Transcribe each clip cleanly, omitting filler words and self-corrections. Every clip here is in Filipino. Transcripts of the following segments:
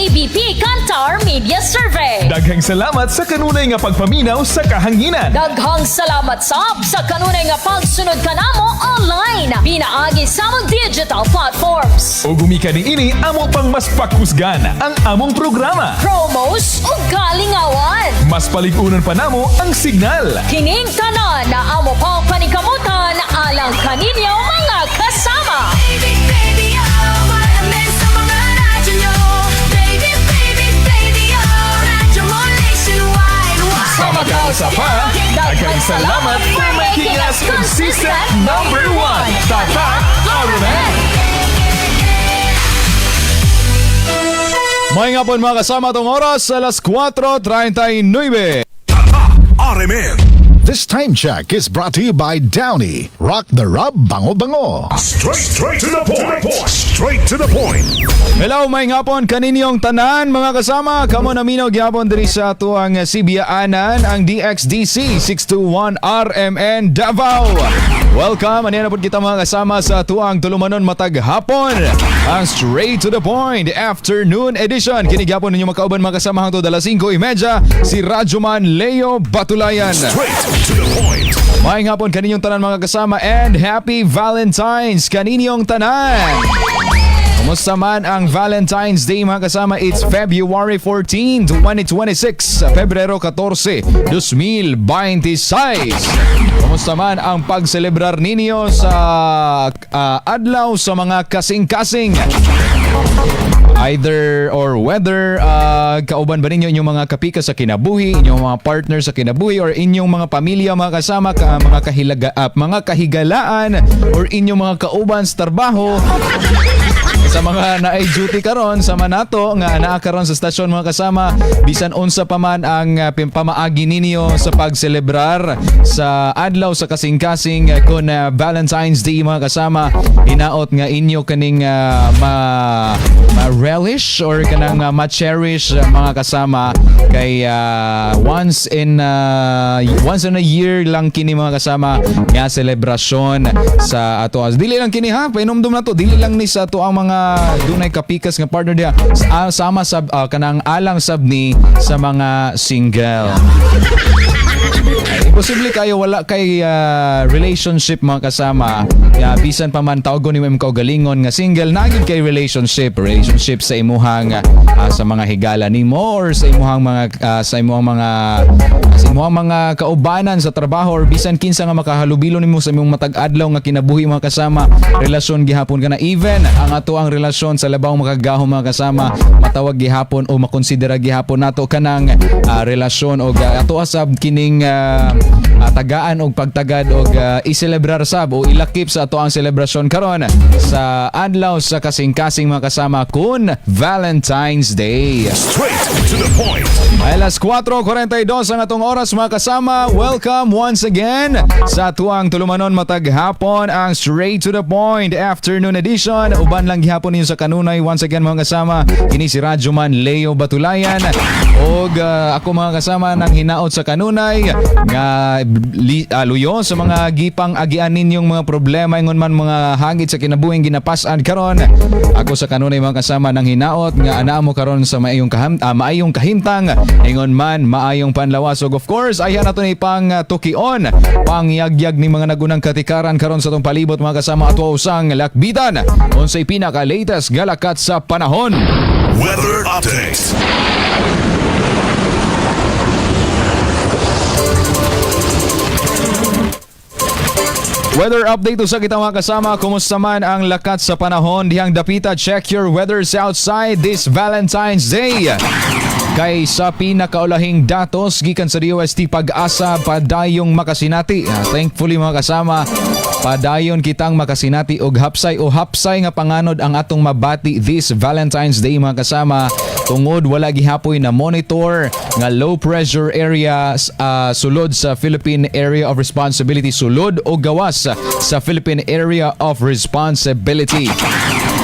ABP Kantar Media Survey. Daghang salamat sa kanunay nga pagpaminaw sa kahanginan. Daghang salamat sab sa kanunay nga pagsunod kanamo online pinaagi sa among digital platforms. O gumika ni ini amo pang mas pakusgan ang among programa. Promos ug kalingawan. Mas paligunan pa namo ang signal. Kining tanan na amo pang panikamutan alang kaninyo mga kasama. Baby, oh, what a mess sa mga radyo nyo. Baby, oh, radyo mo nationwide. Sa magkasa pa, daghang salamat for making us consistent number one. Tatak Arumen! May nga po mga kasama itong oras alas 4:39. Aremen. This time check is brought to you by Downy. Rock the Rub Bango Bango. Straight to the point. Straight to the point. Hello, may nga po kaninyong tanan mga kasama. Kamo na minaw gyapon diri sa tuang Sibiyaanan ang DXDC 621 RMN Davao. Welcome, aniya na po kita mga kasama sa tuang tulumanon matag hapon. Ang straight to the point afternoon edition. Kinigyapon ninyo makauban mga kasama hangtod alas 5:30 si Radyoman Leo Batulayan. Straight to the point. May nga po kaninyong tanan mga kasama and happy Valentine's kaninyong tanan. Kumusta man ang Valentine's Day mga kasama? It's February 14, 2026. Pebrero 14, 2026. Kumusta man ang pagselebrar ninyo sa adlaw sa mga kasing-kasing? Either or whether kauban ba ninyo inyong mga kapika sa kinabuhi, inyong mga partner sa kinabuhi, or inyong mga pamilya mga kasama, mga kahigalaan, or inyong mga kauban sa trabaho. Sa mga naay duty karon sa Manato nga naa karon sa stasyon mga kasama, bisan unsa pa man ang pamaagi ninyo sa pagselebrar sa adlaw sa kasing-kasing kun Valentine's Day mga kasama, hinaot nga inyo kaning ma-relish or kanang ma-cherish mga kasama kay once in a year lang kini mga kasama nga selebrasyon sa ato. Dili lang kini ha, painomdom na to, dili lang ni sa ato ang mga dunay kapikas nga partner dia sama sa kanang alang sabni sa mga single. Posible kayo wala kay relationship mga kasama, bisan pa man tawgon ni mo kaugalingon nga single, nagid kay relationship sa imuhang sa mga higala nimo or sa imuhang mga kaubanan sa trabaho or bisan kinsa nga makahalubilo nimo sa imong matag adlaw nga kinabuhi mga kasama, relasyon gihapon kana, even ang ato ang relasyon sa labaw makagahom mga kasama, matawag gihapon o makonsidera gihapon nato kanang relasyon o ato asab kining tagaan og pagtagad og i-celebrar sab o ilakip sa ato ang selebrasyon karon sa adlaw sa kasing-kasing mga kasama kun Valentine's Day. Straight to the point. Alas 4:42 ang atong oras mga kasama. Welcome once again sa tuang tulumanon matag hapon ang Straight to the Point afternoon edition. Uban lang gihapon ninyo sa kanunay once again mga kasama. Kini si Radyoman Leo Batulayan og ako mga kasama nang hinaot sa kanunay nga luyo sa mga gipang agian ninyong mga problema ingon man mga hagit sa kinabuhing ginapas-an karon. Ako sa kanunay mga kasama nang hinaot nga anaa mo karon sa maayong kahimtang ingon man maayong panlawas. Of course ayan nato ni pang tukion pangyagyag ni mga nagunang katikaran karon sa tong palibot mga kasama ato usang lakbitan unsay pinaka latest galakat sa panahon. Weather update. Weather update sa kita mga kasama. Kumusta man ang lakat sa panahon dihang dapita? Check your weathers outside this Valentine's Day. Kay sa pinakaulahing datos gikan sa DOST Pag-asa, padayong makasinati. Thankfully mga kasama, padayon kitang makasinati og hapsay nga panganod ang atong mabati this Valentine's Day mga kasama. Tungod wala gihapoy na monitor nga low pressure area sulod sa Philippine Area of Responsibility, sulod o gawas sa Philippine Area of Responsibility.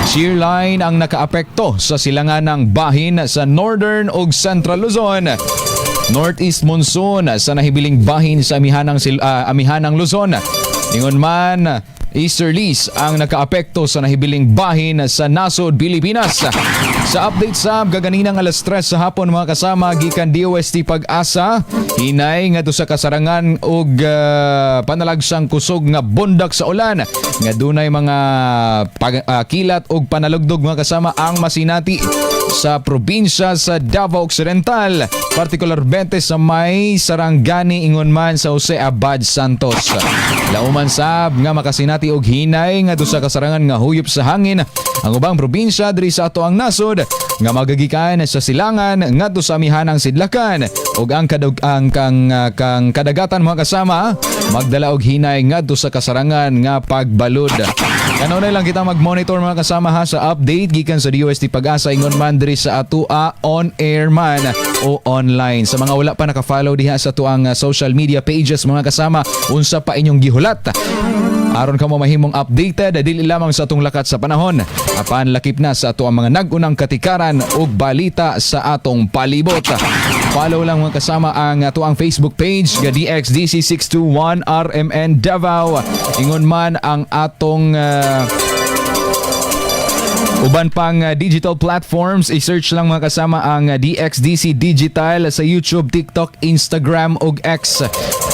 Shear line ang nakaapekto sa silangan ng bahin sa Northern ug Central Luzon. Northeast monsoon sa nahibiling bahin sa amihanang Luzon. Ingon man easterlies ang nakaapekto sa nahibiling bahin sa nasod, Pilipinas. Sa update sa gaganinang alas 3 sa hapon mga kasama, gikan DOST Pag-asa, hinay nga sa kasarangan og panalagsang kusog nga bundak sa ulan nga dunay mga kilat og panalugdog mga kasama ang masinati sa probinsya sa Davao Occidental, partikularmente sa may Sarangani ingon man sa Jose Abad Santos. Lauman sab nga makasinati og hinay nga sa kasarangan nga huyop sa hangin ang ubang probinsya diri sa ato ang nasod nga magagikan sa silangan ngadto sa amihanang sidlakan ug ang kadagatan mga kasama magdala og hinay ngadto sa kasarangan nga pagbalod. Kanunay lang kita mag-monitor mga kasama ha sa update gikan sa DOST Pag-asa ingon man diri sa atua on air man o online. Sa mga wala pa naka-follow diha sa tuang social media pages mga kasama, unsa pa inyong gihulat aron kamo mahimong updated dili lamang sa atong lakat sa panahon apan lakip na sa ato ang mga nag-unang katikaran ug balita sa atong palibot. Follow lang mga kasama ang ato ang Facebook page nga DXDC 621 RMN Davao. Ingon man ang atong uban pang digital platforms, i-search lang mga kasama ang DXDC Digital sa YouTube, TikTok, Instagram ug X.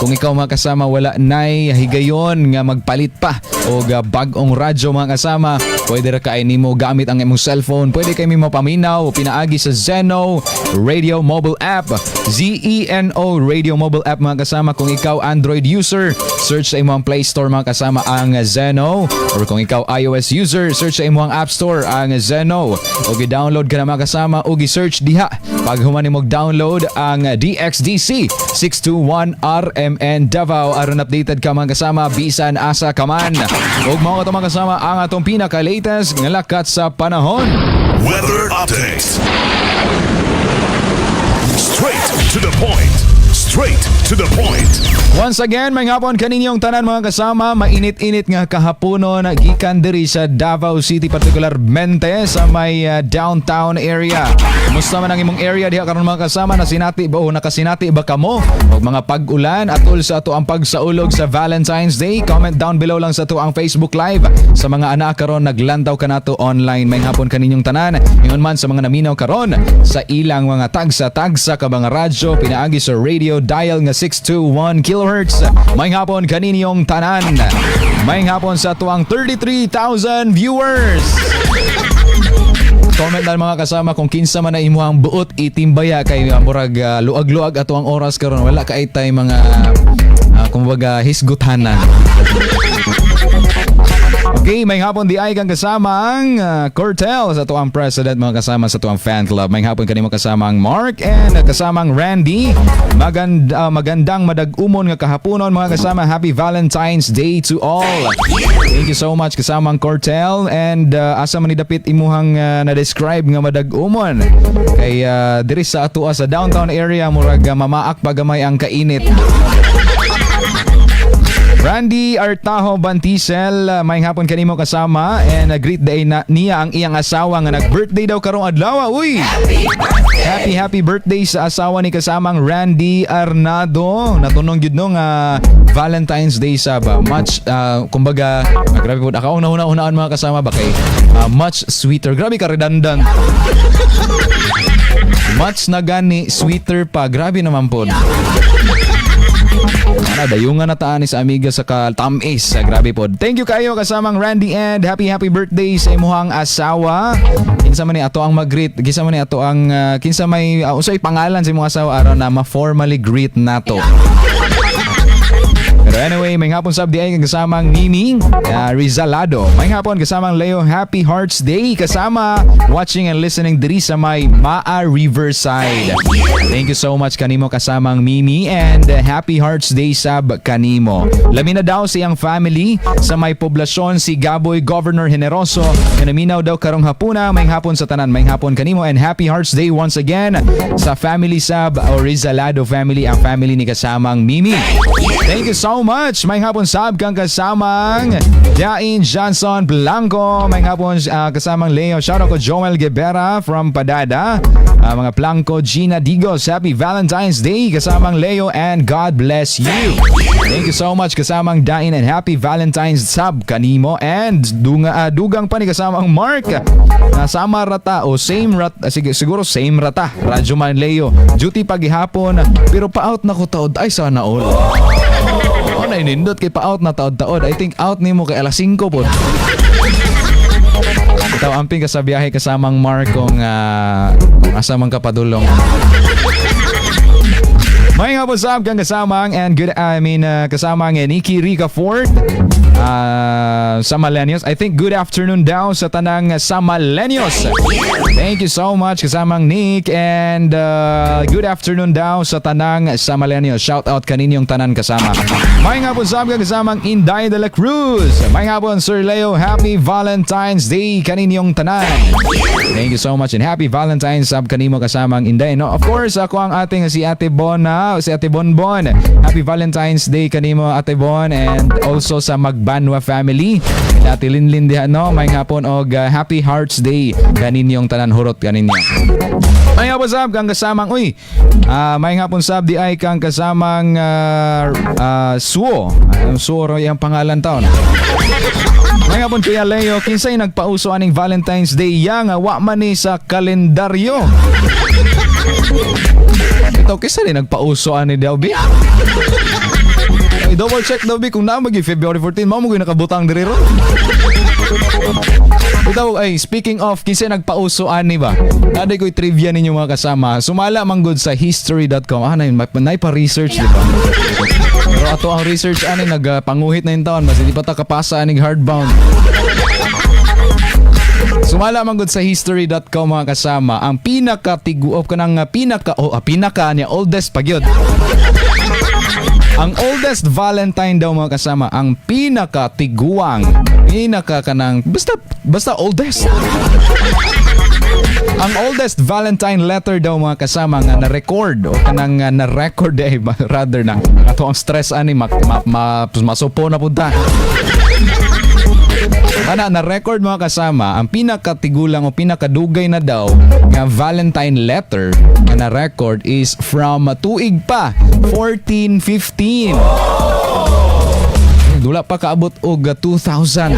Kung ikaw mga kasama wala nay higayon nga magpalit pa og bag-ong radyo mga kasama, pwede ra kay nimo gamit ang imong cellphone. Pwede kay mo paminaw pinaagi sa Zeno Radio Mobile App, ZENO Radio Mobile App mga kasama. Kung ikaw Android user, search sa imong Play Store mga kasama ang Zeno, or kung ikaw iOS user, search sa imong App Store ang Zeno o i-download ka na mga kasama o i-search diha pag human mo download ang DXDC 621 RMN Davao aron updated ka mga kasama bisan asa ka man. Ug mao ka mga kasama ang atong pinaka-latest nga lakat sa panahon. Weather update. Straight to the point. Straight to the point. Once again, may hapon kaninyong tanan mga kasama, mainit-init nga kahaponon gikan diri sa Davao City, partikularmente sa may downtown area. Kumusta man ang imong area diha karon mga kasama? Nasinati ba o nakasinati ba kamo og mga pag-ulan atol sa ato ang pagsaulog sa Valentine's Day? Comment down below lang sa ato ang Facebook Live. Sa mga anak karon naglantaw ka nato online, may hapon kaninyong tanan. Ingon man sa mga naminaw karon sa ilang mga tagsa-tagsa ka mga radyo pinaagi sa radio dial nga 621 kHz. May hapon kaninyong tanan. May hapon sa tuang 33,000 viewers. Comment lang mga kasama kung kinsa man na imuhang buot itimbaya kay murag luag-luag ato ang oras karon, wala kay tay mga kumbaga hisgutanan. Okay, may hapon di ay kang kasama ang Cortel sa tuang president, mga kasama sa tuang fan club. May hapon kanimo kasama ang Mark and kasama ang Randy. Magandang madag-umon nga kahaponon mga kasama. Happy Valentine's Day to all. Thank you so much kasama ang Cortel and asa man ni dapit imuhang na-describe nga madag-umon. Kay diri sa atua sa downtown area murag mamaak pagamay ang kainit. Randy Artaho Bantisel, may hapon kanimo kasama and greet day na niya ang iyang asawa nga nag-birthday daw karong adlaw. Uy! Happy birthday sa asawa ni kasamang Randy Arnado. Natunong gyud no nga Valentine's Day saba. Much kumbaga grabe pud ako una-unaan mga kasama ba kay much sweeter. Grabe ka redundant. Much na gani sweeter pa. Grabe naman po. Dayungan na taan sa amiga sa tamis. Grabe po. Thank you kayo kasamang Randy and happy birthday sa imuhang asawa. Kinsa man ni ato ang mag-greet. Kinsa man ni ato ang kinsa may usay pangalan sa imong asawa aron na ma-formally greet nato. Pero anyway, may hapon sab di ay kasamang Mimi Rizalado. May hapon kasamang Leo, Happy Hearts Day kasama watching and listening diri sa may Maa Riverside. Thank you so much kanimo kasamang Mimi and Happy Hearts Day sab kanimo. Lamin na daw siyang family sa may poblasyon si Gaboy Governor Generoso. Kanaminaw daw karong hapuna. May hapon sa tanan. May hapon kanimo and Happy Hearts Day once again sa family sab o Rizalado family, ang family ni kasamang Mimi. Thank you so much. May hapon sab kang kasamang Dain Johnson Blanco. May hapon kasamang Leo. Shoutout ko Joel Guevara from Padada. mga Blanco, Gina Digos, Happy Valentine's Day kasamang Leo and God bless you. Thank you so much kasamang Dain and Happy Valentine's Sab kanimo and dugang pa ni kasamang Mark. Sama rata o same rata, siguro same rata. Radyo man Leo. Duty pagihapon pero pa-out na ko taod. Ay sana all. Oh, nainindot kay pa-out na taod-taod. I think out nimo kay alas 5 po. Ito amping ka sa biyahe kasamang Mark kung asamang kapadulong. May nga po sab kang kasamang and good kasamang Nikki Rica Ford sa Malenios. I think good afternoon daw sa tanang sa Malenios. Thank you so much kasamang Nick and good afternoon daw sa tanang sa Malenios. Shout out kaninyong tanan kasama. May nga po sab kang kasamang Inday de la Cruz. May nga po Sir Leo, Happy Valentine's Day kaninyong tanan. Thank you so much and Happy Valentine's sab kanimo kasamang Inday. No, of course ako ang ating si Ate Bona, si Ate Bonbon. Happy Valentine's Day kanimo Ate Bon and also sa Magbanwa family. Ate Linlin diha no, may hapon og Happy Hearts Day kaninyong tanan hurot kaninyo. May hapon sab kang kasamang may hapon sab di ay kang kasamang Suo. Suo ro yang pangalan taon. May hapon Kuya Leo, kinsay nagpauso aning Valentine's Day yang wa man ni sa kalendaryo. Ito kisa rin nagpauso ani daw bi. Double check daw bi kung naamag February 14 mao mo gyud nakabutang diri ro. Ito ay speaking of kinsay nagpauso ani ba. Naday ko'y trivia ninyo mga kasama. Sumala man gud sa history.com. Nay pa research di ba? Pero ato ang research ani nagpanguhit na yung taon mas hindi pa ta kapasa aning hardbound. Sumala man gud sa history.com mga kasama ang pinaka-tiguop kanang pinaka niya oldest pagyod. Ang oldest Valentine daw mga kasama ang pinaka-tiguang kanang basta oldest. Ang oldest Valentine letter daw mga kasama nga na-record o kanang na-record rather na ato ang stress ani masupo na punta. Na-record mga kasama ang pinakatigulang o pinakadugay na daw nga Valentine letter nga na-record is from tuig pa 1415. Dula pa kaabot og 2000.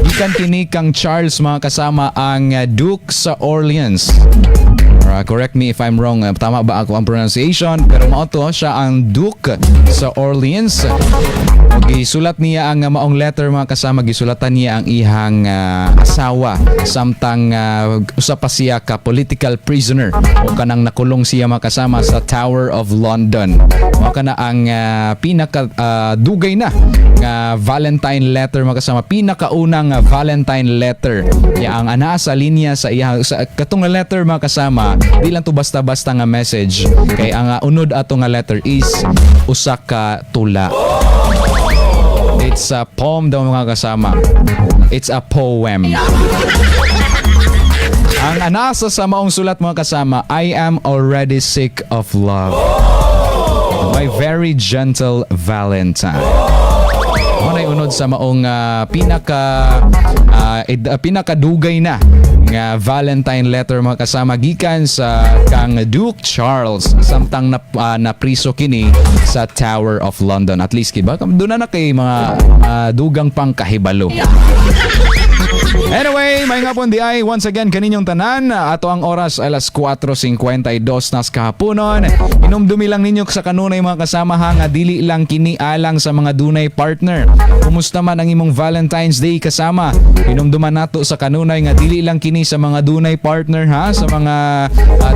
Gikan kini kang Charles mga kasama ang Duke sa Orleans. Correct me if I'm wrong. Tama ba ako ang pronunciation? Pero mao to siya ang Duke sa Orleans. Gisulat niya ang maong letter mga kasama. Gisulatan niya ang ihang asawa samtang usa pa siya ka political prisoner o kanang nakulong siya mga kasama sa Tower of London. Mao kana ang pinaka dugay na nga Valentine letter mga kasama. Pinakaunang Valentine letter. Ya ang ana sa linya sa ihang katong letter mga kasama. Di lang to basta-basta nga message. Kay ang unod ato nga letter is usa ka tula. It's a poem daw mga kasama. It's a poem. Ang anasa sa maong sulat mga kasama, I am already sick of love. My very gentle Valentine. Manay unod sa maong pinakadugay na nga Valentine letter mga kasama gikan sa kang Duke Charles samtang napriso kini sa Tower of London. At least kiba doon na kay mga dugang pang kahibalo. Anyway, may nga po di ay once again kaninyong tanan. Ato ang oras alas 4:52 nas kahaponon. Inumdumi lang ninyo sa kanunay mga kasama ha nga dili lang kini alang sa mga dunay partner. Kumusta man ang imong Valentine's Day kasama? Inumduman nato sa kanunay nga dili lang kini sa mga dunay partner ha, sa mga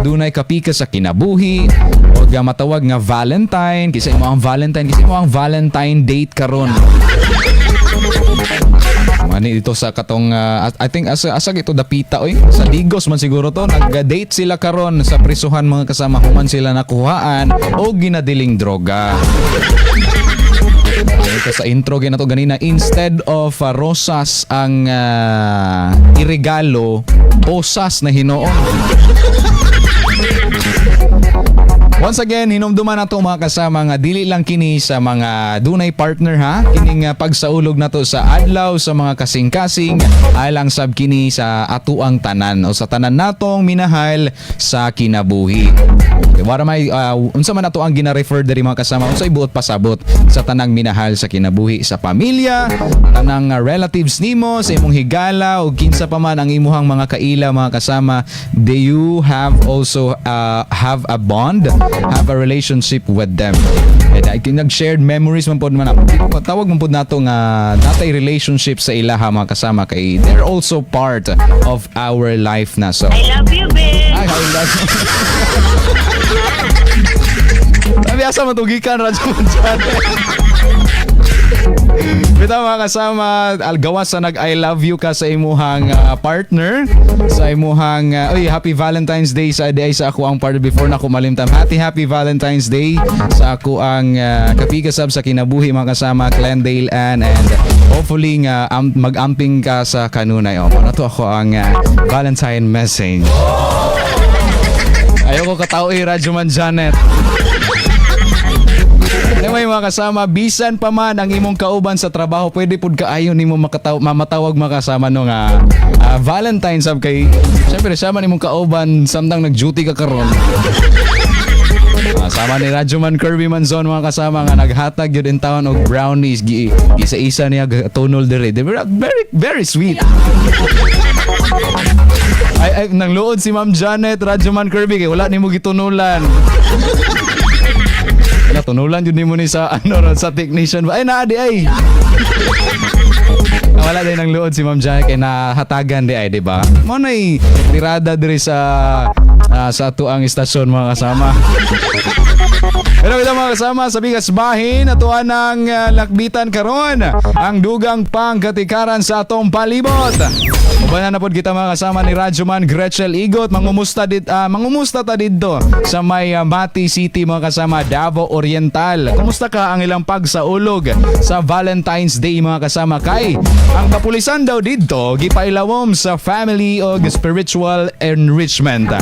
dunay kapika sa kinabuhi o matawag nga Valentine. Kisa imo ang Valentine, kisa imo ang Valentine date karon. Mani dito sa katong I think asa ito dapita oy sa Digos man siguro to nag-date sila karon sa prisuhan mga kasama human sila nakuhaan o ginadiling droga. Ito sa intro gina to ganina instead of rosas ang iregalo posas na hinoon. Once again, hinumduman nato mga kasama nga dili lang kini sa mga dunay partner ha. Kining pagsaulog nato sa adlaw sa mga kasing-kasing alang sab kini sa atuang tanan o sa tanan natong minahal sa kinabuhi. Okay, wala may unsa man ato ang gina-refer diri mga kasama unsay buot pasabot sa tanang minahal sa kinabuhi sa pamilya, tanang relatives nimo, sa imong higala o kinsa pa man ang imuhang mga kaila mga kasama. Do you have also have a bond, have a relationship with them? And nag-shared memories man po naman ako. Tawag man po nato nga natay relationship sa ilaha mga kasama kay they're also part of our life na. So I love you, babe. I love you. Nabiasa mo tugikan radyo mo dyan. Bitaw mga kasama, algawas sa nag-I love you ka sa imuhang partner, sa imuhang Happy Valentine's Day sa day sa ako ang partner before na ko malimtam. Happy Valentine's Day sa ako ang kapikasab sa kinabuhi mga kasama, Glendale and hopefully nga mag-amping ka sa kanunay. Ano to ako ang Valentine message. Ayoko katao radyo man Janet. Anyway mga kasama, bisan pa man ang imong kauban sa trabaho, pwede pud kaayo nimo mamatawag mga kasama no nga Valentine's sab kay syempre sama nimong kauban samtang nag-duty ka karon. Sama ni Radyoman Kirby Manzon mga kasama nga naghatag yun in town og brownies isa-isa niya tonol dire. Very very sweet. Ay nang luod si Ma'am Janet Radyoman Kirby kay wala nimo gitunulan. Tunulan yun mo ni sa sa technician ba? Ay naadi ay. Wala din ang luod si Ma'am Janet kay nahatagan di ay, di ba? Mo nay tirada diri sa ato ang istasyon mga kasama. Pero ito mga kasama sa bigas bahin atuan ng lakbitan karon ang dugang pangkatikaran sa atong palibot. Ubanan na po kita mga kasama ni Radyoman Gretchel Igot. Mangumusta ta dito sa may Mati City mga kasama, Davao Oriental. Kumusta ka ang ilang pagsaulog sa Valentine's Day mga kasama? Kay ang kapulisan daw dito gipailawom sa family o spiritual enrichment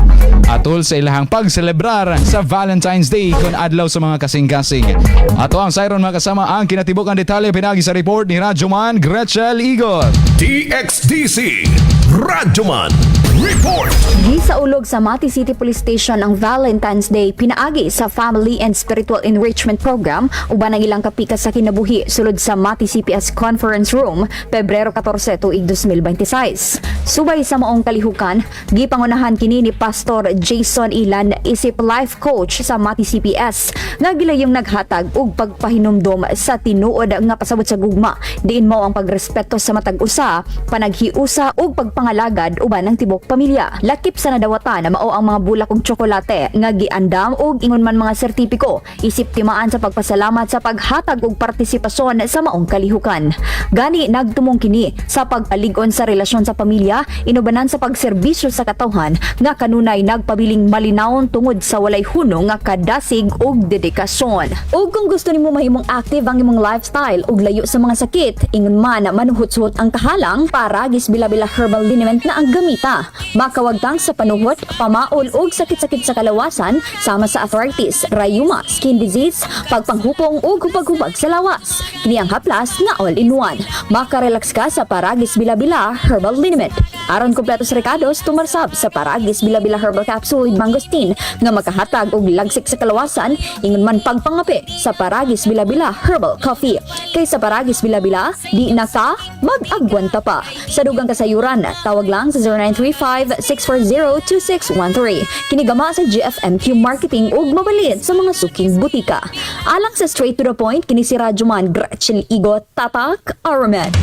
atol sa ilahang pagselebrar sa Valentine's Day kun adlaw sa mga kasing-kasing. Ato ang sayron mga kasama ang kinatibuk ang detalye pinagi sa report ni Radyoman Gretchel Igot. DXDC Radyoman Report. Gisaulog sa Mati City Police Station ang Valentine's Day pinaagi sa Family and Spiritual Enrichment Program uban ang ilang kapika sa kinabuhi sulod sa Mati CPS Conference Room Pebrero 14 tuig 2026. Subay sa maong kalihukan, gipangunahan kini ni Pastor Jason Ilan isip life coach sa Mati CPS nga gilayong naghatag og pagpahinumdom sa tinuod nga pasabot sa gugma diin mao ang pagrespeto sa matag usa, panaghiusa ug pagpangalagad uban ng tibok pamilya. Lakip sa nadawatan na mao ang mga bulak ug tsokolate nga giandam og ingon man mga sertipiko isip timaan sa pagpasalamat sa paghatag og partisipasyon sa maong kalihukan. Gani nagtumong kini sa pag-aligon sa relasyon sa pamilya inubanan sa pagserbisyo sa katawhan nga kanunay nagpabiling malinawon tungod sa walay hunong nga kadasig ug dedikasyon. Ug kung gusto nimo mahimong active ang imong lifestyle ug layo sa mga sakit, ingon man manuhot-suhot ang kahalang para gisbila-bila herbal liniment na ang gamita. Makawagtang sa panuhot, pamaol ug sakit-sakit sa kalawasan sama sa arthritis, rayuma, skin disease, pagpanghupong ug hubag-hubag sa lawas. Kini ang haplas nga all-in-one. Makarelax ka sa Paragis Bila-Bila Herbal Liniment. Aron kompleto sa recados, tumarsab sa Paragis Bila-Bila Herbal Capsule with Mangosteen nga makahatag og lagsik sa kalawasan, ingon man pagpangapi sa Paragis Bila-Bila Herbal Coffee. Kay sa Paragis Bila-Bila, di na ka mag-agwanta pa. Sa dugang kasayuran, tawag lang sa 0935-640-2613. Kinigama sa GFMQ Marketing ug mabalid sa mga suking butika. Alang sa straight to the point, kini si Radyoman Gretchel Igot, Tatak, Aramet.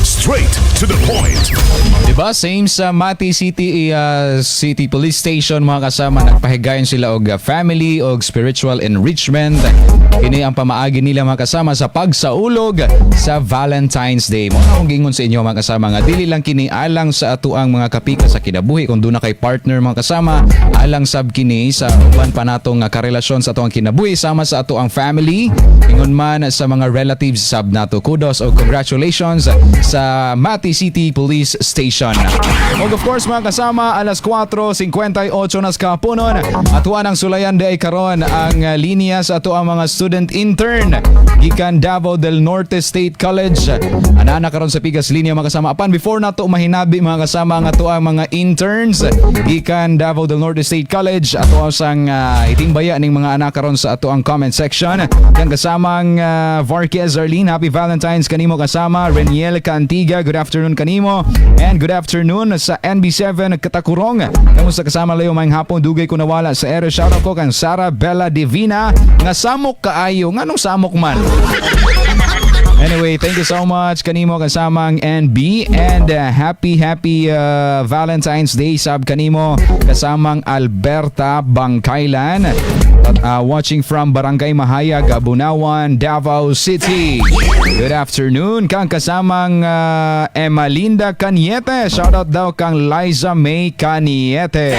Straight to the point. Diba? Same sa Mati City City Police Station mga kasama, nagpahigayon sila og family og spiritual enrichment. Kini ang pamaagi nila mga kasama sa pagsaulog sa Valentine's Day. Mo akong gingon sa inyo mga kasama nga dili lang kini alang sa atuang mga kapika sa kinabuhi kung doon na kay partner mga kasama, alang sab kini sa uban pa natong karelasyon sa atuang kinabuhi sama sa atuang family, ingon man sa mga relatives sab nato. Kudos o congratulations sa sa Mati City Police Station. Og of course mga kasama, alas 4:58 nas kapunon. Atuan ang sulayan di ay karon ang linya sa ato ang mga student intern gikan Davao del Norte State College. Anana karon sa pigas linya mga kasama. Apan before nato mahinabi mga kasama ang ato ang mga interns gikan Davao del Norte State College, ato sang itingbaya ning mga anak karon sa ato ang comment section. Yang kasamang Varquez Arlene, happy Valentine's kanimo kasama. Reniel Cantiga, good afternoon kanimo. And good afternoon sa NB7 Katakurong. Kamusta kasama layo mayang hapon, dugay ko nawala sa ere. Shoutout ko kang Sara Bella Divina nga samok kaayo. Nganong samok man? Anyway, thank you so much kanimo kasamang NB, and happy Valentine's Day sab kanimo kasamang Alberta Bangkailan. Watching from Barangay Mahayag, Bunawan, Davao City. Good afternoon kang kasamang Emalinda Caniete. Shoutout daw kang Liza May Caniete.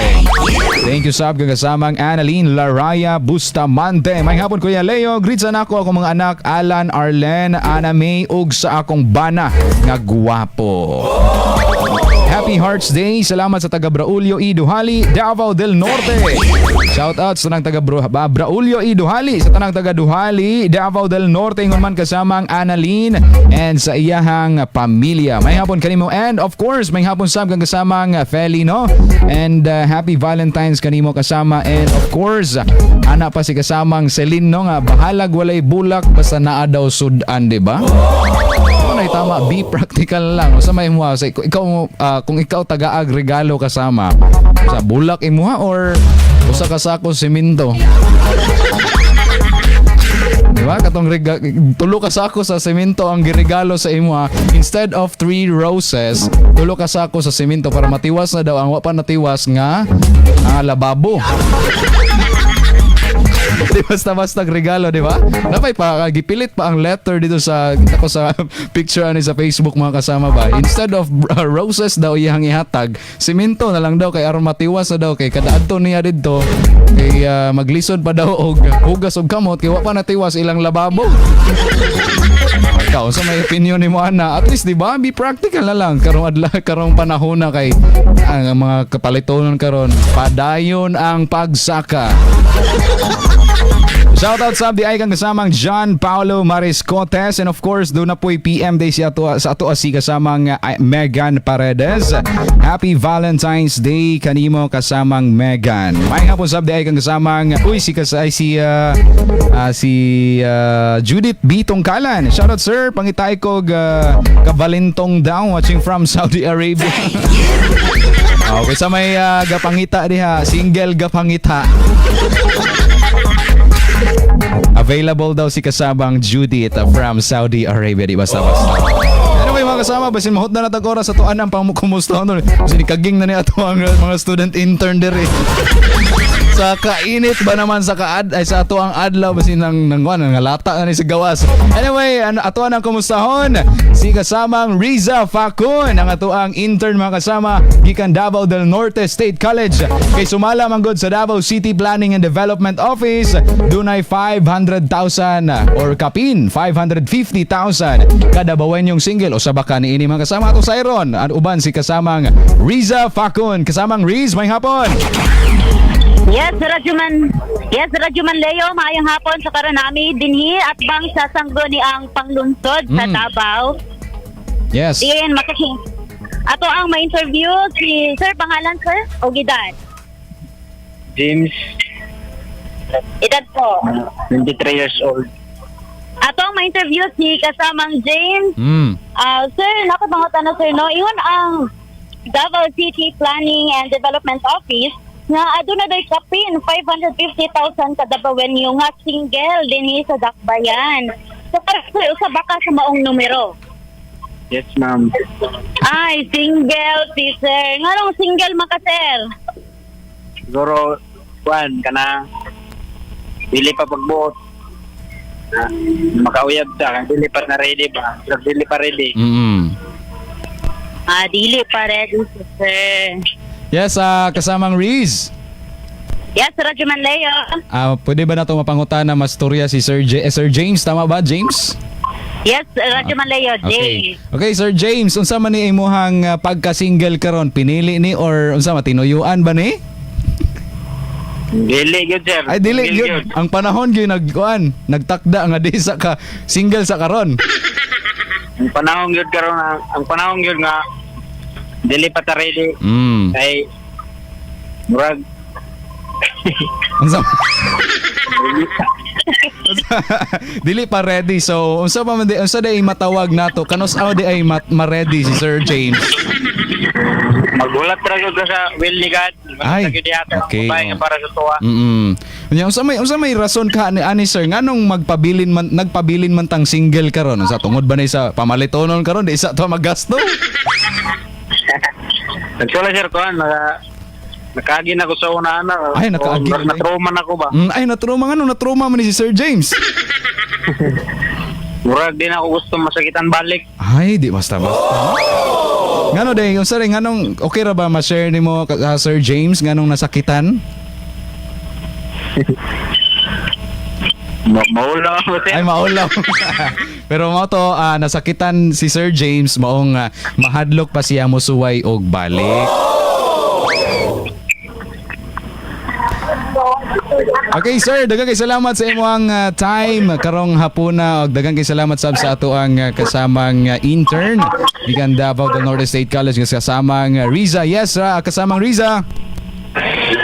Thank you sab kang kasamang Annalyn Laraya Bustamante. May hapon Kuya Leo, greets ako akong mga anak Alan, Arlen, Ana May ug sa akong bana nga gwapo. Happy Hearts Day. Salamat sa taga Braulio Iduhali, Davao del Norte. Shout out sa tanang taga Braulio Iduhali, sa tanang taga Duhali, Davao del Norte, ngon man kasamang Annalyn and sa iyahang pamilya. May hapon kanimo, and of course may hapon sab kang kasamang Feli, no? And happy Valentine's kanimo kasama, and of course ana pa si kasamang Celine, no, nga bahalag walay bulak basta naa daw sudan, di ba? Ay tama, be practical lang. Sa may muha, kung ikaw tagaag regalo kasama, sa bulak imuha or usa ka sako semento. Diba? Katong tulo ka sako sa semento ang giregalo sa imuha, instead of 3 roses, tulo ka sako sa semento para matiwas na daw ang wa pa natiwas nga lababo. Di basta-basta regalo, di ba? Napay pa, gipilit pa ang letter dito sa, kita ko sa picture ani sa Facebook mga kasama ba. Instead of roses daw iyang ihatag, simento na lang daw kay aron matiwas na daw kay kada adto niya didto kay maglisod pa daw og hugas og kamot kay wa pa natiwas ilang lababo. Ikaw sa may opinion ni mo ana, at least di ba, be practical na lang karong panahon na kay ang mga kapalitonon karon padayon ang pagsaka. Shoutout sa ay kang kasamang John Paulo Mariscotes, and of course doon na po'y PM Day sa ato si kasamang Megan Paredes. Happy Valentine's Day kanimo kasamang Megan. May hapon sa ay kang kasamang si Judith B. Tongkalan. Shoutout sir, pangitay ko kabalintong daw, watching from Saudi Arabia. Okay, sa may gapangita diha, single gapangita. Available daw si kasabang Judith from Saudi Arabia, di basta-basta. Anyway mga kasama, basin mahot na natag oras sa tuan ang pamukumusta nun. Kasi kaging na niya ito ang mga student intern diri. Sa kainit ba naman sa sa ato ang adlaw basin ng lata na ni sa gawas. Anyway, ato ang kumustahon si kasamang Riza Facun, ang ato ang intern mga kasama gikan Davao del Norte State College. Kay sumala man gud sa Davao City Planning and Development Office, dunay 500,000 or kapin 550,000 kada bawenyong single o sabaka ni ini mga kasama ato sa iron. Ang uban si kasamang Riza Facun. Kasamang Riz, may hapon. Yes, Radyoman Leo, maayong hapon sa karon nami dinhi at bang sa sangguni ang panglunsod sa Davao. Yes. Diyan ato ang ma-interview si Sir, pangalan Sir o edad? James. Edad po? 23 years old. Ato ang ma-interview si kasamang James. Sir, nakabangotan na sir, no? Iyon ang Davao City Planning and Development Office nga aduna day kapin 550,000 kada bawenyo nga single dinhi sa dakbayan. So para sa baka sa maong numero. Yes, ma'am. Ay, single si sir. Nganong single maka sir? Siguro, Juan, kana dili pa pagbuot. Makauyab ta, dili pa na ready ba? Dili pa ready. Dili pa ready si sir. Yes, kasamang Riz. Yes, Radyoman Leo. Pwede ba na ito mapangutan na mastorya si Sir James? Tama ba, James? Yes, Radyo Manlayo, Jay. Okay, Sir James, unsa man ni imong pagka-single karon? Pinili ni or unsa matinuyuan ba ni? Dili yun, sir. Ay dili gyud. Ang panahon gyud nagtakda nga di sa ka single sa karon. Ang panahon yun karon, ang panahon yun nga dili pa ta ready. Kay murag Unsa? Dili pa ready. So, unsa pa man di unsa day matawag nato? Kanos-aw di ay ma-ready si Sir James? magulat ra gyud sa will ni God. Ay, okay. Nga para sa tuwa. Unya unsa may rason ka ani sir nganong nagpabilin man tang single karon? Sa tungod ba ni sa pamalitonon karon di isa to maggasto? Nagsulat sir ko nakaagi na ko sa una na. Ay, nakaagi. Na-trauma na ko ba? Ay, na-trauma nga. Na-trauma man ni si Sir James. Murag din ako gusto masakitan balik. Ay, di basta. Ngano day, yung sir, nganong okay ra ba ma-share ni mo Sir James nganong nasakitan? Maulaw mo sir. Ay, maulaw. Pero mo to, nasakitan si Sir James maong mahadlok pa siya mo suway og balik. Okay sir, daghang kay salamat sa imong time karong hapuna ug daghang kay salamat sa ato ang kasamang intern gikan Davao del Norte State College kasamang Riza. Yes, kasamang Riza.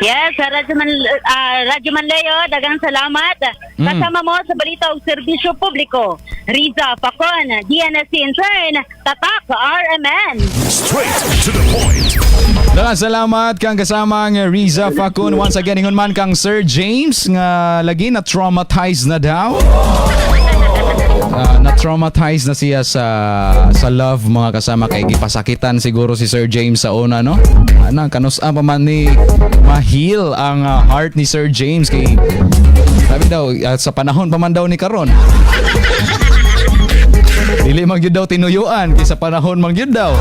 Yes, Radyo Manlayo, daghang salamat. Kasama mo sa balita og serbisyo publiko. Riza Pacon, DNSC intern, Tatak RMN. Straight to the point. Daghang salamat kang kasamang Riza Facun. Once again, ingon man kang Sir James nga lagi na traumatized na daw. Na-traumatize na siya sa love mga kasama kay gipasakitan siguro si Sir James sa una no. Kanus-a pa man ni ma-heal ang heart ni Sir James kay sabi daw sa panahon pa man daw ni karon. Dili man gyud daw tinuyuan kay sa panahon man gyud daw.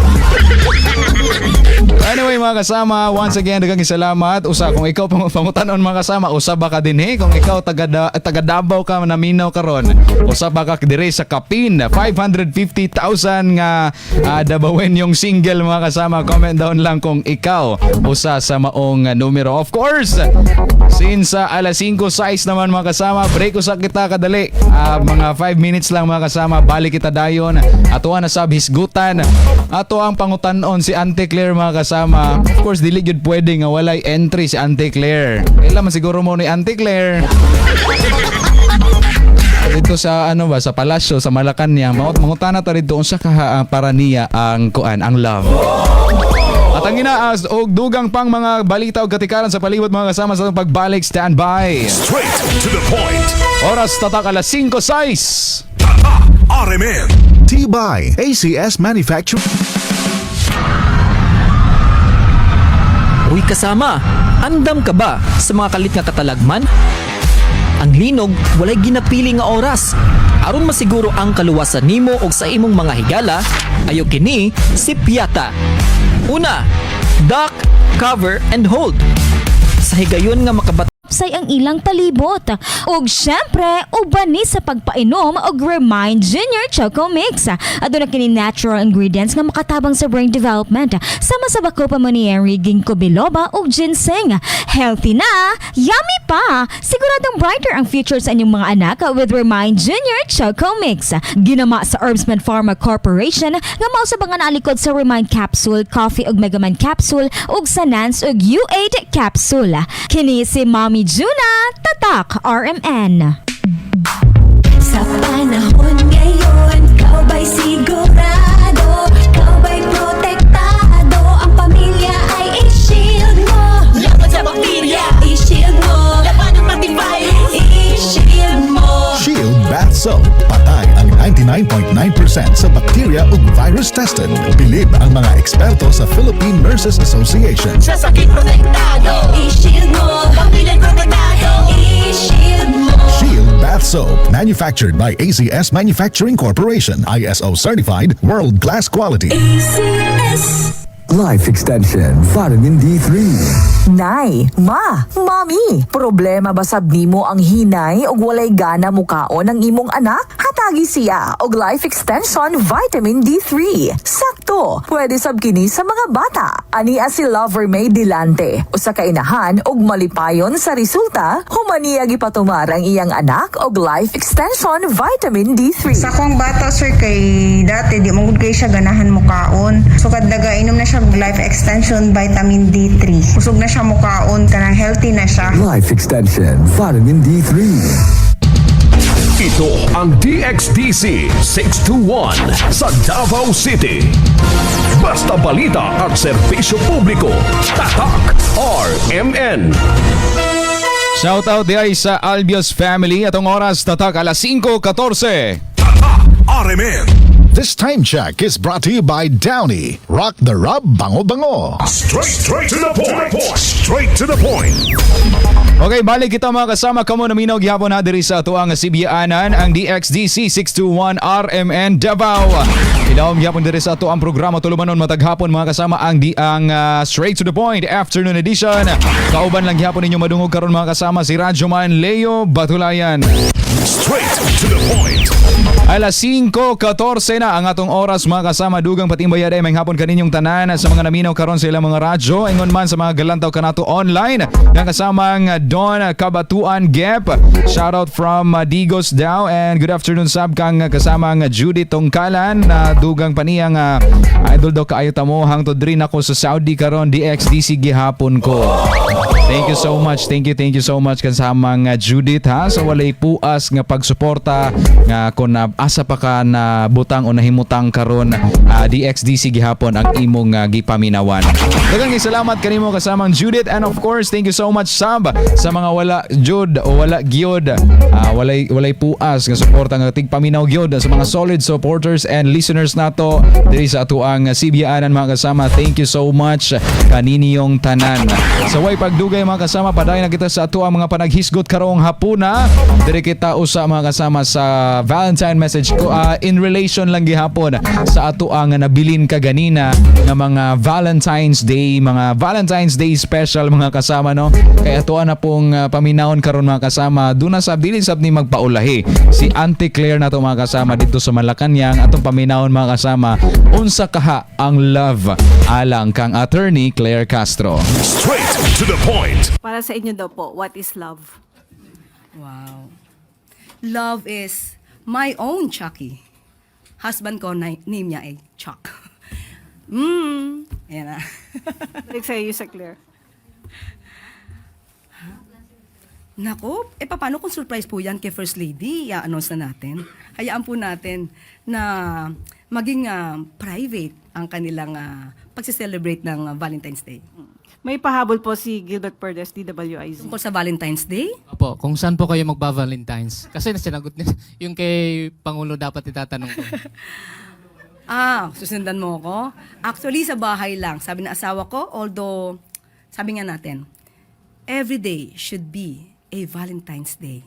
Anyway mga kasama, once again daghang salamat. Usa kung ikaw pangutanon mga kasama, usa ba ka dinhi kung ikaw taga Davao ka naminaw karon. Usa ba ka dire sa Kapin 550,000 nga Davaoen yung single mga kasama. Comment down lang kung ikaw usa sa maong numero. Of course, since alas 5:06 naman mga kasama, break usa kita kadali. Mga 5 minutes lang mga kasama, balik kita dayon. Ato na sab hisgutan. Ato ang pangutanon si Auntie Claire mga kasama. Of course, dili gyud pwede nga walay entry si Auntie Claire. Kailan man siguro mo ni Auntie Claire. Dito sa sa palasyo sa Malacanang, mangutana ta dito unsa ka para niya ang ang love. At ang inaas og dugang pang mga balita o katikaran sa palibot mga kasama sa pagbalik, stand by. Straight to the point. Oras tatak alas 5:06. RMN. T-Buy ACS Manufacturing. Uy kasama, andam ka ba sa mga kalit nga katalagman? Ang linog, walay ginapili nga oras. Aron masiguro ang kaluwasan nimo og sa imong mga higala, ayo kini si Piata. Una, duck, cover, and hold. Sa higayon nga makabat say ang ilang palibot. Ug syempre, uban ni sa pagpainom og Remind Junior Choco Mix. Aduna kini natural ingredients nga makatabang sa brain development. Sama sa bako pa mo ni ginkgo biloba ug ginseng. Healthy na, yummy pa. Siguradong brighter ang future sa inyong mga anak with Remind Junior Choco Mix. Ginama sa Herbsman Pharma Corporation nga mao sa mga nalikod sa Remind Capsule, Coffee ug Megaman Capsule ug sa Nance ug U8 Capsule. Kini si Mommy Juna, Tatak RMN. Sa panahon ngayon, kau ba'y sigurado? Kau ba'y protektado? Ang pamilya ay i-shield mo. Laban sa bakterya, i-shield mo. Laban ng antivirus, i-shield mo. Shield Bath Soap. Patay ang 99.9% sa bacteria ug virus tested. Bilib ang mga eksperto sa Philippine Nurses Association. Sa sakit protektado, i-shield mo. Pamilya protektado, i-shield mo. Shield Bath Soap. Manufactured by ACS Manufacturing Corporation. ISO certified, world-class quality. ACS. Life Extension Vitamin D3. Nay, ma, mami, problema ba sab nimo ang hinay og walay gana mukaon ang imong anak? Hatagi siya og Life Extension Vitamin D3. Sakto, pwede sab kini sa mga bata. Ania si Lover May Dilante. Usa ka inahan og malipayon sa resulta, humaniya gipatumar ang iyang anak og Life Extension Vitamin D3. Sa akong bata sir kay dati di mo gud kay siya ganahan mukaon. So kadlaga inom na siya og Life Extension Vitamin D3. Usog na siya mukaon kanang healthy na siya. Life Extension Vitamin D3. Ito ang DXDC 621 sa Davao City. Basta balita at serbisyo publiko. Tatak RMN. Shoutout di ay sa Albios family. Atong oras tatak alas 5:14. Tatak RMN. This time check is brought to you by Downy. Rock the Rub Bango-Bango. Straight to the point. Straight to the point. Okay, balik kita mga kasama. Kamo naminaw gihapon na diri sa ato ang CBA-anan ang DXDC 621 RMN Davao. Ilawom gihapon diri sa ato ang programa tulumanon mataghapon mga kasama ang Straight to the Point Afternoon Edition. Kauban lang gihapon ninyo madungog karon mga kasama si Radyoman Leo Batulayan. Straight to the point. Alas 5:14 na ang atong oras mga kasama. Dugang patimbaya day may hapon kaninyong tanan sa mga naminaw karon sa ilang mga radyo. Ingon man sa mga galantaw kanato online. Yang kasamang Don Kabatuan Gep. Shoutout from Digos Daw and good afternoon sab kang kasamang Judy Tongkalan na dugang paniyang idol daw kaayo tamo hangtod rin ako sa Saudi karon DXDC gihapon ko. Thank you so much. Thank you so much kasamang Judith ha sa walay puas nga pagsuporta nga kon asa pa ka na butang o nahimutang karon DXDC gihapon ang imong gipaminawan. Daghang salamat kanimo kasamang Judith and of course thank you so much sab sa mga wala jud o wala gyud walay puas nga suporta nga tigpaminaw gyud sa mga solid supporters and listeners nato diri sa ato ang CBA-anan mga kasama. Thank you so much kaninyong tanan. Sa way pagdugay mga kasama padayon na kita sa ato ang mga panaghisgot karong hapuna. Diri kita usa mga kasama sa Valentine message ko in relation lang gihapon sa ato ang nabilin kaganina nga mga Valentine's Day special mga kasama no. Kaya ato na pong paminahon karon mga kasama. Duna sab dili sab ni magpaulahi si Auntie Claire nato mga kasama dito sa Malacañang atong paminahon mga kasama unsa kaha ang love alang kang attorney Claire Castro. Straight to the point. Para sa inyo daw po, what is love? Wow. Love is my own Chucky. Husband ko, name niya ay Chuck. Ayan na. Like sa'yo, sa Claire. Nako, paano kung surprise po yan kay First Lady? I-announce na natin. Hayaan po natin na maging private ang kanilang pagse-celebrate ng Valentine's Day. May pahabol po si Gilbert Perdes, DWIZ. Tungkol sa Valentine's Day? Opo, kung saan po kayo magba-Valentine's? Kasi sinagot niya, yung kay Pangulo dapat itatanong ko. Susundan mo ako? Actually, sa bahay lang. Sabi ng asawa ko, although, sabi nga natin, every day should be a Valentine's Day.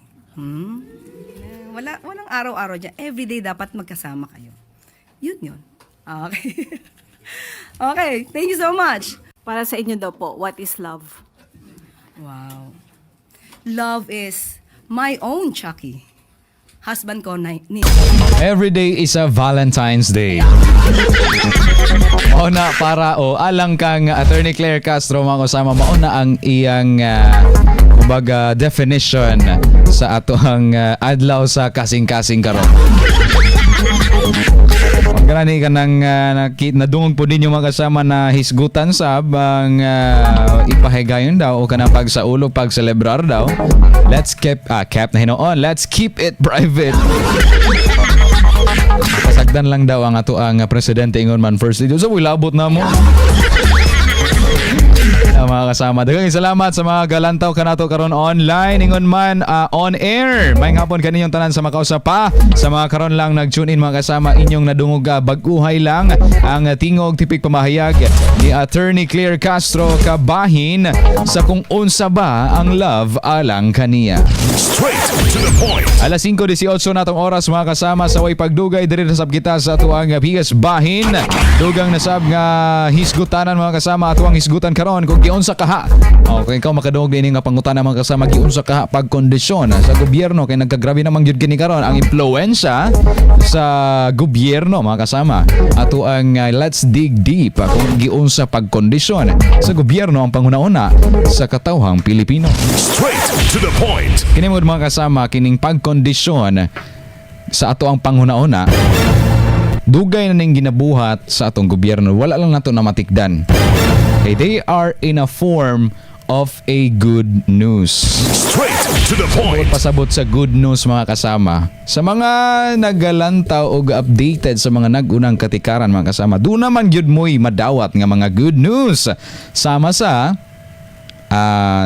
Walang araw-araw dyan. Every day dapat magkasama kayo. Yun. Okay. Okay, thank you so much. Para sa inyo daw po, what is love? Wow. Love is my own Chucky. Husband ko, Every day is a Valentine's Day. Mauna para alang kang Attorney Claire Castro mga kasama, mauna ang iyang kumbaga definition sa atoang adlaw sa kasing-kasing karon. Ganani ka nang nadungog po din yung mga kasama na hisgutan sa abang ipahigayon daw o kanang pagsaulog, pagselebrar daw. Let's keep let's keep it private. Pasagdan lang daw ang ato ang presidente ingon man first lady. So wilabot na mo. Mga kasama, daghang salamat sa mga galantaw kanato karon online ingon man on air. May ngapon kaninyong tanan sa makausap pa sa mga karon lang nag-tune in mga kasama inyong nadungog bag-uhay lang ang tingog tipik pamahayag ni Attorney Claire Castro kabahin sa kung unsa ba ang love alang kaniya. Straight to the point. Alas 5:18 natong oras mga kasama sa way pagdugay diri sa kita sa tuang PS bahin. Dugang nasab nga hisgutanan mga kasama atuang hisgutan karon kung giunsa kaha. Okay, ikaw makadungog din nga pangutana mga kasama, giunsa kaha pagkondisyon sa gobyerno kay nagkagrabe namang gyud kini karon ang impluwensya sa gobyerno mga kasama. Ato ang let's dig deep kung giunsa pagkondisyon sa gobyerno ang panguna-una sa katawhang Pilipino. Straight to the point. Kini mo mga kasama kining pagkondisyon sa ato ang panghuna-una dugay na ning ginabuhat sa atong gobyerno, wala lang nato na matikdan. Okay, they are in a form of a good news. Straight to the point. Pasabot sa good news mga kasama. Sa mga nagalantaw o updated sa mga nagunang katikaran mga kasama, doon naman yun mo'y madawat nga mga good news. Sama sa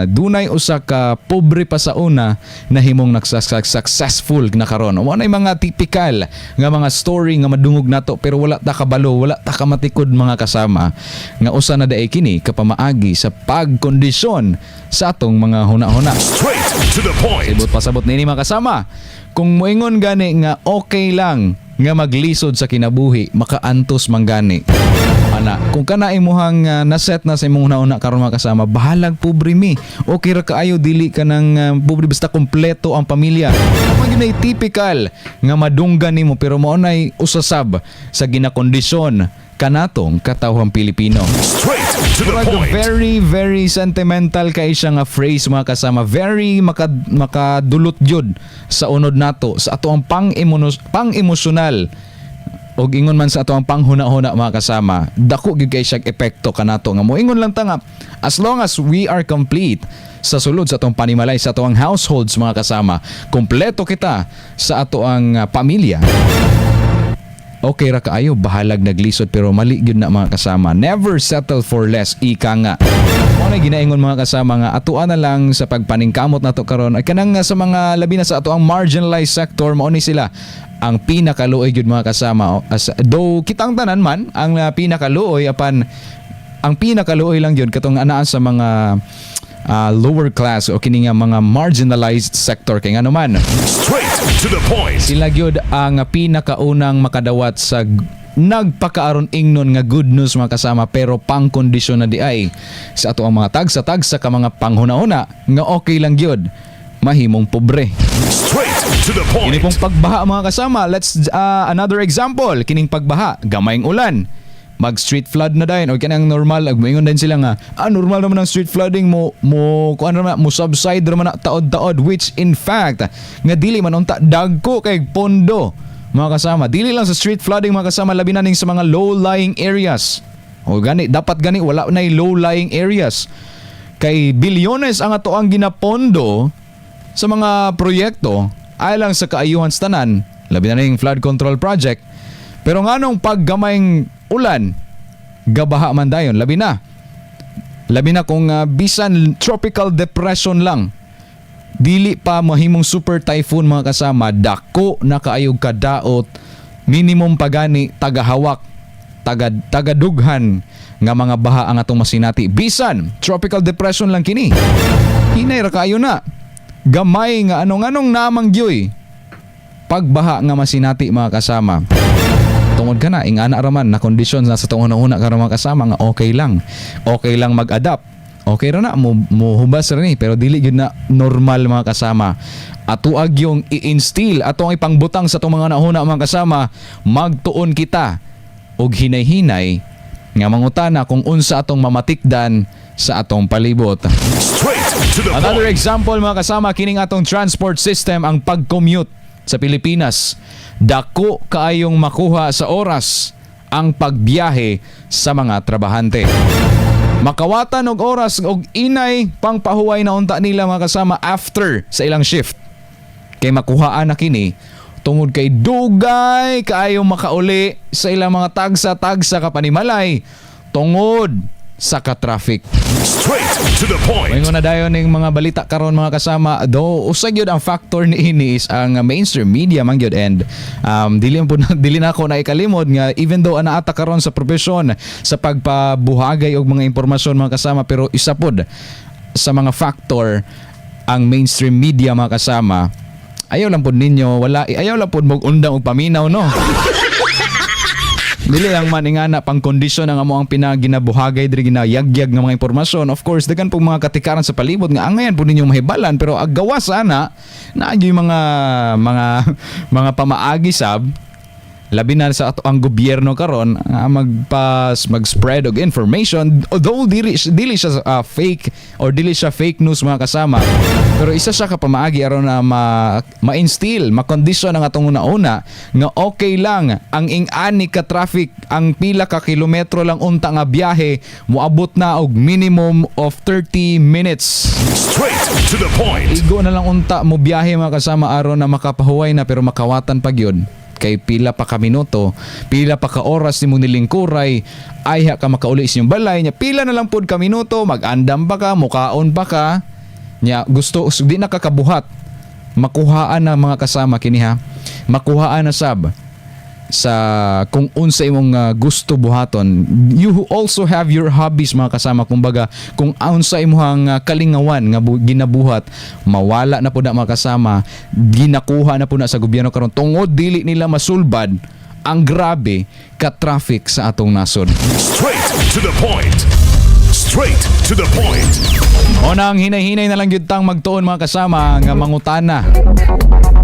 dunay usa ka pobre pa sa una na himong successful na karon. Mo na mga typical nga mga story nga madungog nato pero wala ta kabalo, wala ta kamatikod mga kasama nga usa na daay kini kapamaagi sa pagkondisyon sa atong mga huna-huna. Straight to the point. Pasabot nini mga kasama. Kung moingon gani nga okay lang nga maglisod sa kinabuhi, makaantos man gani. Ana, kung kana imuhang naset na sa imong una karon mga kasama, bahalag pobre mi. Okay ra kaayo dili ka ng pobre basta kompleto ang pamilya. Mo gyud typical nga madunggan nimo pero mao nay usasab sa ginakondisyon kanatong katawhang Pilipino. Straight to the point. Very, very sentimental kay siya nga phrase mga kasama. Very makadulot jud sa unod nato sa ato ang pang-emosyonal o ingon man sa ato ang panghuna-huna mga kasama. Dako gyud kay siya epekto kanato nga moingon lang ta nga as long as we are complete sa sulod sa atong panimalay sa ato ang households mga kasama, kompleto kita sa ato ang pamilya. Okay ra kaayo bahalag naglisod pero mali gyud na mga kasama. Never settle for less, ika nga. Mo na ginaingon mga kasama nga atuan na lang sa pagpaningkamot nato karon ay kanang sa mga labi na sa ato ang marginalized sector mao ni sila ang pinakaluoy gyud mga kasama. Though kitang tanan man ang pinakaluoy apan ang pinakaluoy lang gyud katong anaan sa mga lower class o kini nga mga marginalized sector kay ngano man. Straight to the point. Sila gyud ang pinakaunang makadawat sa nagpakaaron ingnon nga good news mga kasama pero pangkondisyon na di ay sa ato ang mga tagsa-tagsa ka mga panghuna-una nga okay lang gyud mahimong pobre. Straight to the point. Kini pong pagbaha mga kasama, let's another example, kining pagbaha, gamayng ulan. Mag street flood na dayon o kanang normal agmoingon din sila nga normal naman ang street flooding mo kuan naman mo subside naman na taod-taod which in fact nga dili man unta dagko kay pondo mga kasama, dili lang sa street flooding mga kasama, labi na ning sa mga low-lying areas o gani dapat gani wala na low-lying areas kay bilyones ang ato ang ginapondo sa mga proyekto ay lang sa kaayuhan sa tanan, labi na ning flood control project pero nganong paggamayng ulan gabaha man dayon labi na kung bisan tropical depression lang dili pa mahimong super typhoon mga kasama, dako na kaayog kadaot minimum pagani tagahawak tagadughan nga mga baha ang atong masinati bisan tropical depression lang kini hinay ra kaayo na gamay nga anong namang gyoy pagbaha nga masinati mga kasama. Tungod ka na, ingana raman na kondisyon na sa itong una-una ka mga kasama nga okay lang mag-adapt, okay ra na muhubas ra ni pero dili gyud na normal mga kasama. Atuag yung i-instill atong ipangbutang sa itong mga nauna mga kasama, magtuon kita og hinay-hinay nga mangutana kung unsa atong mamatikdan sa atong palibot. Another example mga kasama, kining atong transport system, ang pag-commute sa Pilipinas. Dako kaayong makuha sa oras ang pagbiyahe sa mga trabahante. Makawatan og oras og inay pangpahuway na unta nila mga kasama after sa ilang shift. Kay makuhaan na kini tungod kay dugay kaayong makauli sa ilang mga tagsa-tagsa kapanimalay tungod sa ka-traffic. Straight to the point. Ngayon na dayon ning mga balita karon mga kasama, do usag yun ang factor ni ini is ang mainstream media man gyud and dili na ako na ikalimod nga even though anaata karon sa profesyon sa pagpabuhagay og mga impormasyon mga kasama pero isa pod sa mga factor ang mainstream media mga kasama. Ayaw lang pod ninyo ayaw lang pod mo undang og paminaw no. Dili lang man ingana pang kondisyon ang amo ang pinaginabuhagay diri ginayagyag nga mga impormasyon. Of course, daghan pong mga katikaran sa palibot nga angayan po ninyong mahibalan, pero aggawa sana na yung mga pamaagi sab labi na sa ato ang gobyerno karon mag-spread og information, although dili siya fake or dili siya fake news mga kasama, pero isa siya ka pamaagi aron na ma-instill, ma-condition ang atong una nga okay lang ang ing-ani ka traffic, ang pila ka kilometro lang unta nga biyahe moabot na og minimum of 30 minutes. Straight to the point. Igo na lang unta mo biyahe mga kasama aron na makapahuway na pero makawatan pa gyud. Kay pila pa ka minuto, pila pa ka oras ni mong nilingkuray, ayha ka makauli sa inyong balay nya, pila na lang pud ka minuto, mag-andam pa ka, mukaon pa ka nya, gusto di na kakabuhat makuhaan na mga kasama kini ha, makuhaan na sab sa kung unsa imong gusto buhaton. You also have your hobbies mga kasama, kumbaga kung unsa imong kalingawan nga ginabuhat, mawala na po na mga kasama, ginakuha na po na sa gobyerno karon tungod dili nila masulbad ang grabe ka traffic sa atong nasod. Straight to the point. Straight to the point. O nang hinay-hinay na lang gyud tang magtuon mga kasama nga mangutana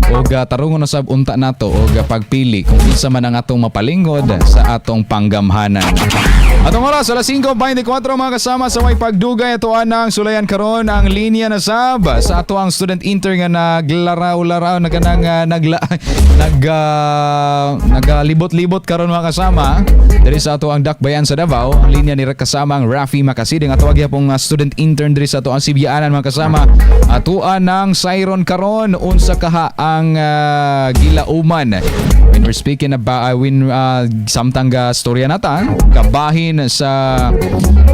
og tarungon na sab unta nato og pagpili kung kinsa man ang atong mapalingod sa atong panggamhanan. Atong oras alas 5:24 mga kasama, sa way pagdugay ato anang sulayan karon ang linya na sab sa ato ang student intern nga naglaraw-laraw nagalibot-libot karon mga kasama diri sa ato ang dakbayan sa Davao. Ang linya ni kasama ang Rafi Makasiding, ato agi pong student intern diri sa ato ang Sibyaanan mga kasama. Atuan ng siren karon unsa kaha ang gilauman when we're speaking about samtang storya nata kabahin sa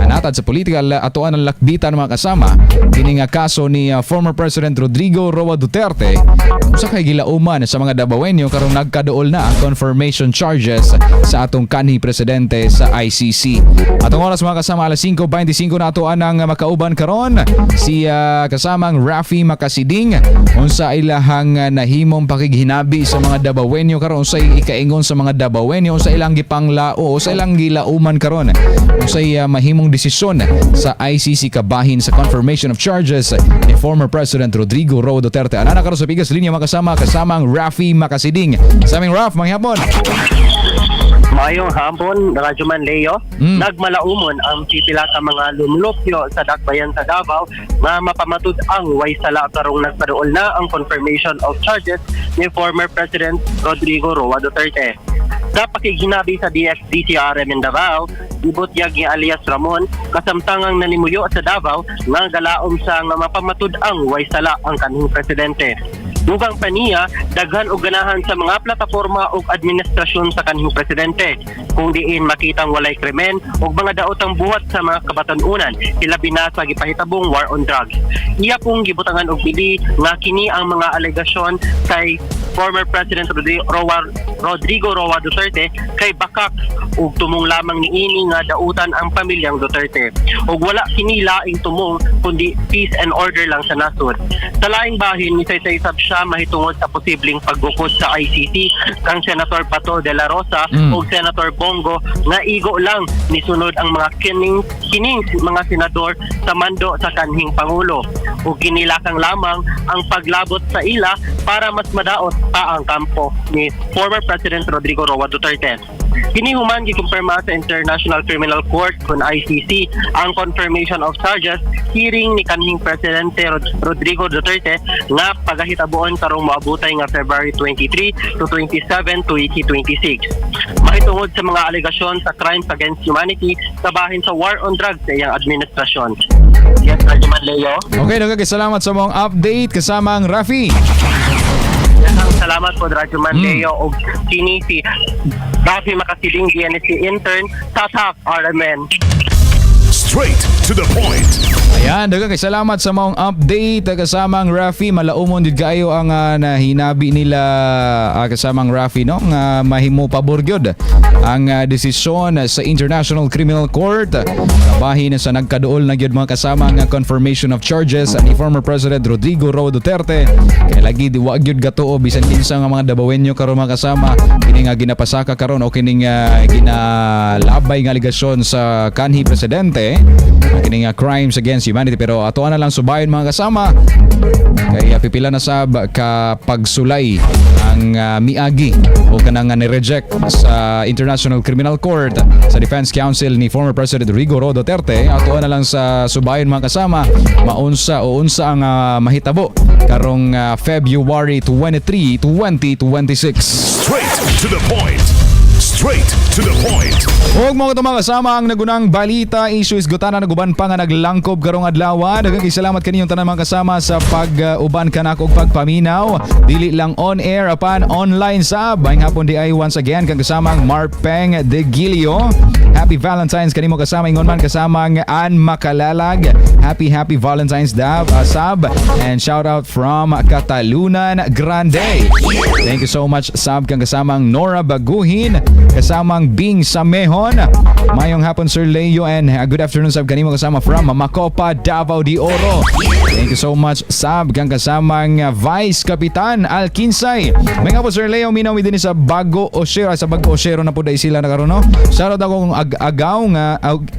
natad sa politika atuan ang lakbitan mga kasama kini nga kaso ni former President Rodrigo Roa Duterte sa kay gilauman sa mga Davaoenyo karon nagkaduol na ang confirmation charges sa atong kanhi presidente sa ICC. Atong oras mga kasama alas 5:25 na atuan ang makauban karon si kasamang Rafi Makasiding unsa ilahang nahimong pakighinabi sa mga Davaoenyo karon, unsay ikaingon sa mga Davaoenyo, unsa ilang gipanglao, unsa ilang gilauman karon, unsay mahimong desisyon sa ICC kabahin sa confirmation of charges ni former President Rodrigo Roa Duterte. Anana karon sa pigas linya makasama kasamang Rafi Makasiding. Saming Raf, manghapon. Mayong hapon, Radyo Man Leo. Nagmalaumon ang pipila sa mga lumlupyo sa dakbayan sa Davao nga mapamatud ang way sala karong nagpaduol na ang confirmation of charges ni former President Rodrigo Roa Duterte. Sa pakighinabi sa DXDC in Davao, ibutyag ni alias Ramon kasamtangang nanimuyo sa Davao nga galaom sa nga mapamatud ang way sala ang kanhing presidente. Dugang paniya, daghan og ganahan sa mga plataporma ug administrasyon sa kanhing presidente. Kung diin makitang walay krimen ug mga daotang buhat sa mga kabatanunan, ilabi na sa gipahitabong war on drugs. Iya pong gibutangan og bili nga kini ang mga alegasyon kay former President Rodrigo Roa Duterte kay bakak ug tumong lamang niini nga dautan ang pamilyang Duterte. Ug wala kini laing tumong kundi peace and order lang sa nasod. Sa laing bahin ni Saysay siya mahitungod sa posibleng pagbukod sa ICC kang Senator Pato de la Rosa ug Senator Bongo nga igo lang nisunod ang mga kining mga senador sa mando sa kanhing Pangulo ug kinilakang lamang ang paglabot sa ila para mas madaot pa ang kampo ni former President Rodrigo Roa Duterte. Kini human gikumpirma sa International Criminal Court kun ICC ang confirmation of charges hearing ni kanhing Presidente Rodrigo Duterte nga pagahitabuon karong moabutay nga February 23 to 27, 2026. Mahitungod sa mga alegasyon sa crimes against humanity kabahin sa war on drugs sa iyang administrasyon. Yes, Radyo Man Leo. Okay, salamat sa mong update kasama ang Rafi. Salamat po Radyo Man Leo og kini si Rafi Makasiding DNSC intern sa TAP RMN. Straight to the point. Ayan, daghang kay salamat sa maong update kasamang Rafi. Malaumon jud kayo ang nahinabi nila kasamang Rafi no nga mahimo pabor gyud ang desisyon sa International Criminal Court. Kabahin sa nagkaduol na gyud mga kasamang confirmation of charges ni former President Rodrigo Roa Duterte. Kay lagi di wa gyud gatuo bisan kinsa nga mga Davaoenyo karon mga kasama kini nga ginapasaka karon o kini nga ginalabay nga aligasyon sa kanhi presidente. Kini nga crimes against humanity, pero ato na lang subayon mga kasama kay pipila na sab ka pagsulay ang miagi o kanang ni-reject sa International Criminal Court sa Defense Council ni former President Rodrigo Roa Duterte. Ato na lang sa subayon mga kasama maunsa ang mahitabo karong February 23, 2026. Straight to the point. Straight to the point. Og mga mga kasama ang nagunang balita issue isgutana naguban pa nga naglangkob karong adlaw. Daghang salamat kaninyong tanan mga kasama sa pag-uban kanako og pagpaminaw. Dili lang on air apan online sab. Ang hapon di ay once again kang kasamang Marpeng De Gilio. Happy Valentine's kanimo kasama ingon man kasamang Ann Makalalag. Happy Valentine's sab and shout out from Katalunan Grande. Thank you so much sab kang kasamang Nora Baguhin, kasamang Bing Samehon. Mayong hapon Sir Leo and good afternoon sab kanimo kasama from Macopa, Davao de Oro. Thank you so much sab kang kasamang Vice Kapitan Alkinsay. May nga po Sir Leo minaw din sa Bago Oshero sa Bago Oshero na po dahil sila na karon no. Shoutout akong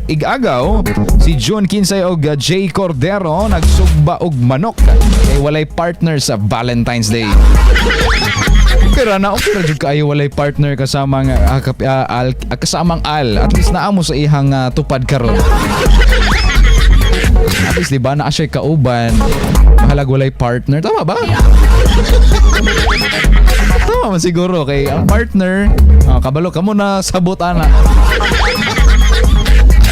igagaw si June Kinsay og J Cordero nagsugba og manok kay walay partner sa Valentine's Day. Pero na okay ra jud kaayo walay partner kasamang kasamang Al. At least naamo sa ihang tupad karon. At least diba na siya kauban mahalag walay partner, tama ba? Tama man siguro kay ang partner kabalo ka mo na sabot ana.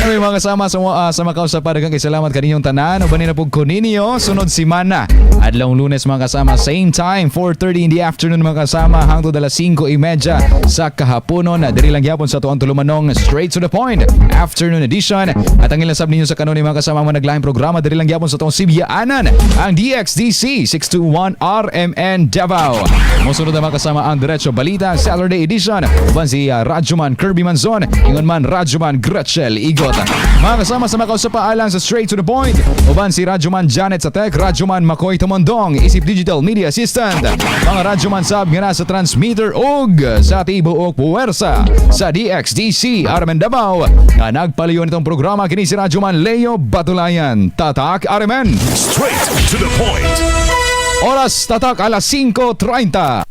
Ay mga kasama sa makausap pa daghang salamat kaninyong tanan. Uban na pug kuninyo sunod semana adlawng Lunes mga kasama same time 4:30 in the afternoon mga kasama hangtod 5:30 sa kahaponon. Diri lang gyapon sa tuang tulumanong straight to the point afternoon edition. At ang ilang sab ninyo sa kanunay mga kasama mga naglahing programa diri lang gyapon sa tuang Sibyaanan ang DXDC 621 RMN Davao. Mosunod na mga kasama ang Diretso Balita Saturday edition. Uban si Radyoman Kirby Manzon, ingon man Radyoman Gretchel Igot. Mga kasama sa makausap pa alang sa Straight to the Point. Uban si Radyoman Janet sa Tech, Radyoman Makoy Tumondong, isip Digital Media Assistant. Mga Radyoman sab nga sa transmitter og sa tibuok puwersa sa DXDC Armen Davao. Nga nagpalayon itong programa kini si Radyoman Leo Batulayan. Tatak Armen. Straight to the point. Oras tatak alas 5:30.